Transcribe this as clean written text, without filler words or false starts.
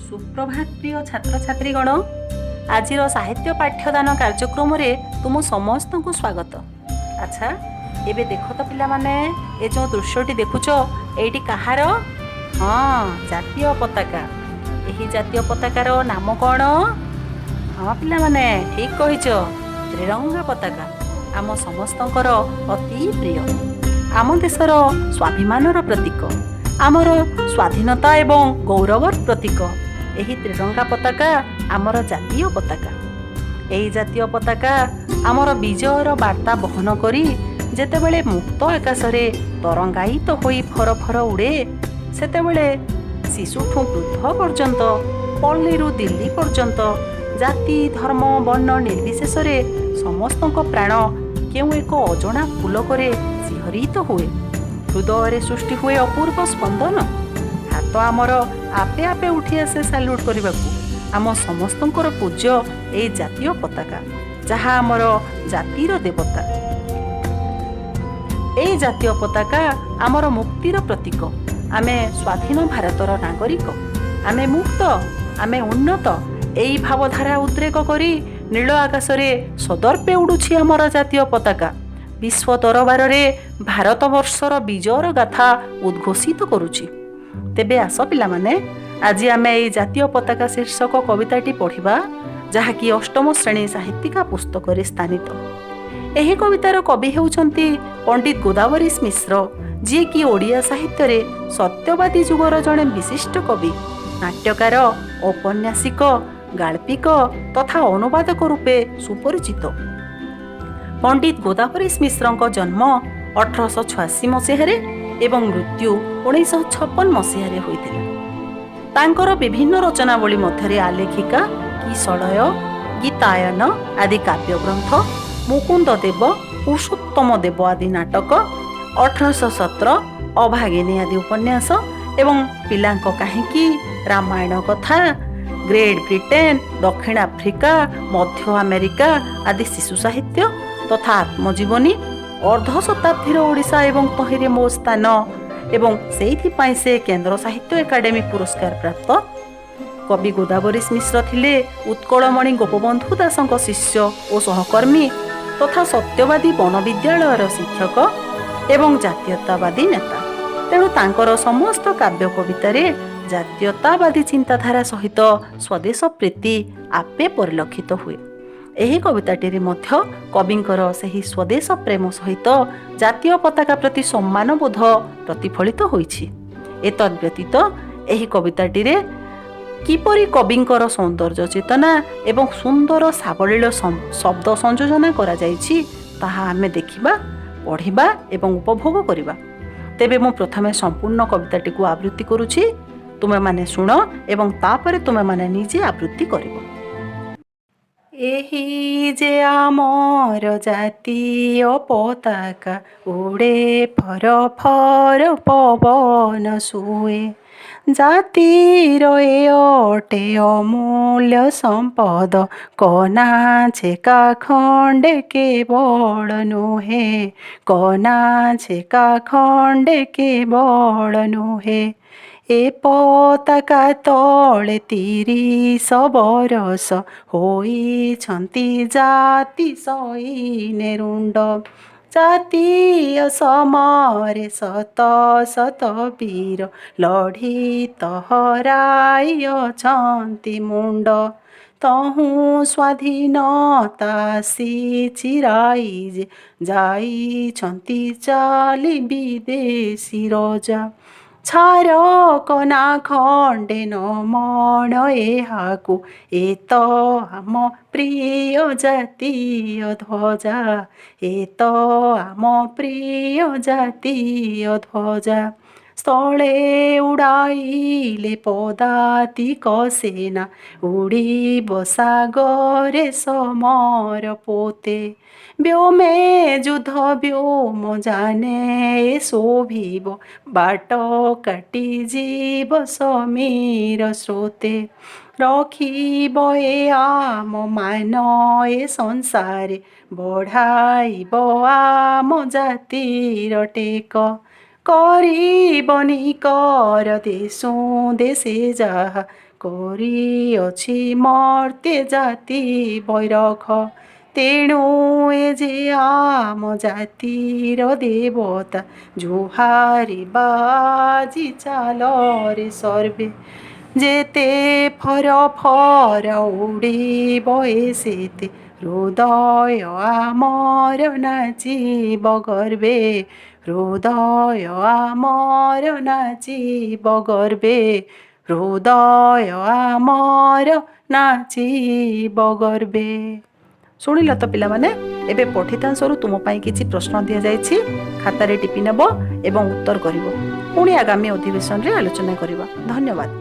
सुप्रभात प्रिय छात्र छात्रीगण आज साहित्य पाठ्यदान कार्यक्रम तुम समस्त को स्वागत। अच्छा एबे देख तो पिला माने ए जो दृश्यटी देखुच एटी कहार? हाँ, जातीय पताका। यही जातीय पताकार नाम कौन? हाँ पिला माने ठीक कहिच, त्रिरंगा पताका आम समस्तंकर अति प्रिय, आम देशर स्वाभिमानर प्रतीक, आमर स्वाधीनता एवं गौरवर प्रतीक। यही त्रिरंगा पताका आमर जातीय पताका। यही जातीय पताका आमर विजयर वार्ता बहन करी जेतेबेले मुक्त आकाशरे तरंगायित होई फर फर उड़े, सेतेबेले शिशुठू वृद्ध पर्यंत, पल्लीरू दिल्ली पर्यंत जाति धर्म वर्ण निर्विशेष समस्तक प्राण केउ एक अजଣା पुलकरे सिहरित हुए, हृदय सृष्टि हुए अपूर्व स्पंदन। हाथ आमर आपे आपे उठी आसे साल्यूट करने आम समस्तंकर पूज्य ए जातीय पताका, जहाँ आमर जातिर देवता। ए जातीय पताका आमर मुक्तिर प्रतीक। आमे स्वाधीन भारतर नागरिक, आमे मुक्त, आमे उन्नत। एई भावधारा उद्रेक करी नील आकाशरे सदर्पे उड़ुछि आमर जातीय पताका। विश्व दरबार रे भारत वर्षर विजयर गाथा उद्घोषित करुछि। तेबे आस पिला माने आज आमे एई जातीय पताका शीर्षक कविताटी पढ़िबा, जहाँकि अष्टम श्रेणी साहित्यिका पुस्तक रे स्थानित। एही कवितार कवि हेउछंती पंडित गोदावरीश मिश्र, जी कि ओडिया साहित्य रे सत्यवादी जुगर जणे विशिष्ट कवि, नाट्यकार, औपन्यासिक, गाल्पिक तथा अनुवादक रूपे सुपरिचित। पंडित गोदावरीश मिश्रଙ୍କ जन्म 1886 मसीहारे एवं मृत्यु 1956 मसीहारे होइतिला। तांकर विभिन्न रचनावली मध्यरे आलेखिका, किशलय, गीतायन आदि काव्य ग्रंथ, मुकुंद देव, पुरुषोत्तम देव आदि नाटक, 1817 अभागिनी आदि उपन्यास एवं पिलांक काहिकी, रामायण कथा, ग्रेट ब्रिटेन, दक्षिण आफ्रिका, मध्य अमेरिका आदि शिशु साहित्य तथा आत्मजीवनी, अर्ध शताब्दीर ओडिशा एवं तहिरे मो स्थान एवं सेइथिपाई से केंद्र साहित्य एकाडेमी पुरस्कार प्राप्त। कवि गोदावरीश मिश्र थिले उत्कलमणि गोपबंधु दासଙ୍କ शिष्य और सहकर्मी तथा सत्यवादी वन विद्यालयर शिक्षक एवं जातीयतावादी नेता। तेणु तांकर समस्त काव्य कवितारे जातीयतावादी चिंताधारा सहित स्वदेश प्रीति आपे परिलक्षित हुए। एही कविताटी मध्य कविंकर सही स्वदेश प्रेम सहित जातीय पताका प्रति सम्मान बोध प्रतिफलित होइछि। एतद् व्यतीत एही कविताटी किपरि कविंकर सौंदर्य चेतना एवं सुंदर सावलील शब्द संयोजन करा जाइछि ताहा आमे देखिबा, पढ़िबा एवं उपभोग करिबा। तेबे मु प्रथमे संपूर्ण कविताटी को आवृत्ति करुछि, तुमे माने सुन एवं तापरे तुमे माने निजे आवृत्ति करिबो। एही जे आमर जातीय पताका उड़े फर फर पवन सुए, जातिर ए अटे अमूल्य संपद, कना छेका खंडे केवल नुहे, कना छेका खंडे केवल नुहे। ए पताका तले 30 बरस होइछन्ति जाति सैने रुण्ड, जातीय समरे शत शत वीर लढित हराइछन्ति मुण्ड, तहु स्वाधीनता आसी चिराई जे जाइछन्ति चाली विदेशी रजा। छार कना खंडे न मन एहाकु, ए तो आम प्रिय जातीय ध्वजा, ए तो आम प्रिय जातीय ध्वजा। स्थले उड़ाइले पदातिक सेना, उड़िब सागरे समर पोते, व्योमे युद्ध व्योम जाने शोभिब, बाट काटी जीव समीर स्रोते। रखिब ए आम मान ए संसारे, बढ़ाइब आम जातिर टेक, करिबनि कर देशु देशे जाहा, କରିଅଛି ମର୍ତ୍ତେ ଜାତି ବୈରଖ। ତେଣୁ ଏ ଯେ ଆମ ଜାତିର ଦେବତା, ଜୁହାରିବା ଆଜି ଚାଲରେ ସର୍ବେ। ଯେତେ ଫର ଫର ଉଡ଼ିବ ସେତେ, ହୃଦୟ ଆମର ନାଚିବ ଗର୍ବେ। ହୃଦୟ ଆମର ନାଚିବ ଗର୍ବେ। ହୃଦୟ ଆମର ନାଚିବ ଗର୍ବେ। ଶୁଣିଲ ତ ପିଲାମାନେ, ଏବେ ପଠିତାଂଶରୁ ତୁମ ପାଇଁ କିଛି ପ୍ରଶ୍ନ ଦିଆଯାଇଛି। ଖାତାରେ ଟିପି ନେବ ଏବଂ ଉତ୍ତର କରିବ। ପୁଣି ଆଗାମୀ ଅଧିବେଶନରେ ଆଲୋଚନା କରିବା। ଧନ୍ୟବାଦ।